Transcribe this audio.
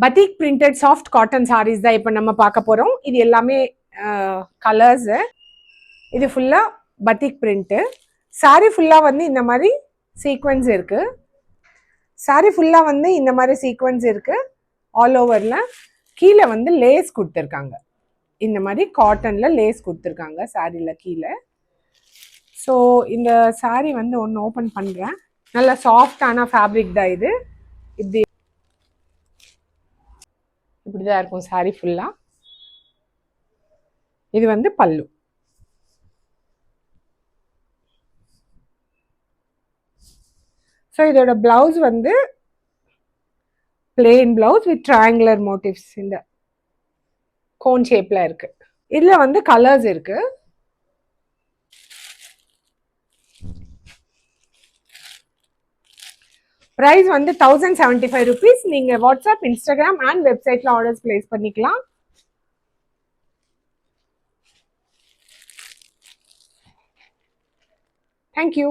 பத்திக் printed soft cotton saris தான் இப்போ நம்ம பார்க்க போகிறோம். இது எல்லாமே கலர்ஸு. இது ஃபுல்லாக பத்திக் பிரிண்ட்டு. சாரீ ஃபுல்லாக வந்து இந்த மாதிரி சீக்வன்ஸ் இருக்குது. சாரீ ஃபுல்லாக வந்து இந்த மாதிரி சீக்வன்ஸ் இருக்குது. ஆல் ஓவரில் கீழே வந்து லேஸ் கொடுத்துருக்காங்க. இந்த மாதிரி காட்டனில் லேஸ் கொடுத்துருக்காங்க சாரியில் கீழே. ஸோ இந்த சாரீ வந்து ஒன்று ஓப்பன் பண்ணுறேன். நல்லா சாஃப்டான ஃபேப்ரிக் தான் இது. இப்படிதான் இருக்கும் சாரீ ஃபுல்லா. இது வந்து பல்லு. ஸோ இதோட பிளவுஸ் வந்து plain blouse with triangular motives இந்த கோன் ஷேப்ல இருக்கு. இதுல வந்து கலர்ஸ் இருக்கு. பிரைஸ் வந்து 1075 rupees. நீங்க வாட்ஸ்அப், இன்ஸ்டாகிராம் அண்ட் வெப்சைட்ல ஆர்டர்ஸ் பிளேஸ் பண்ணிக்கலாம். Thank you.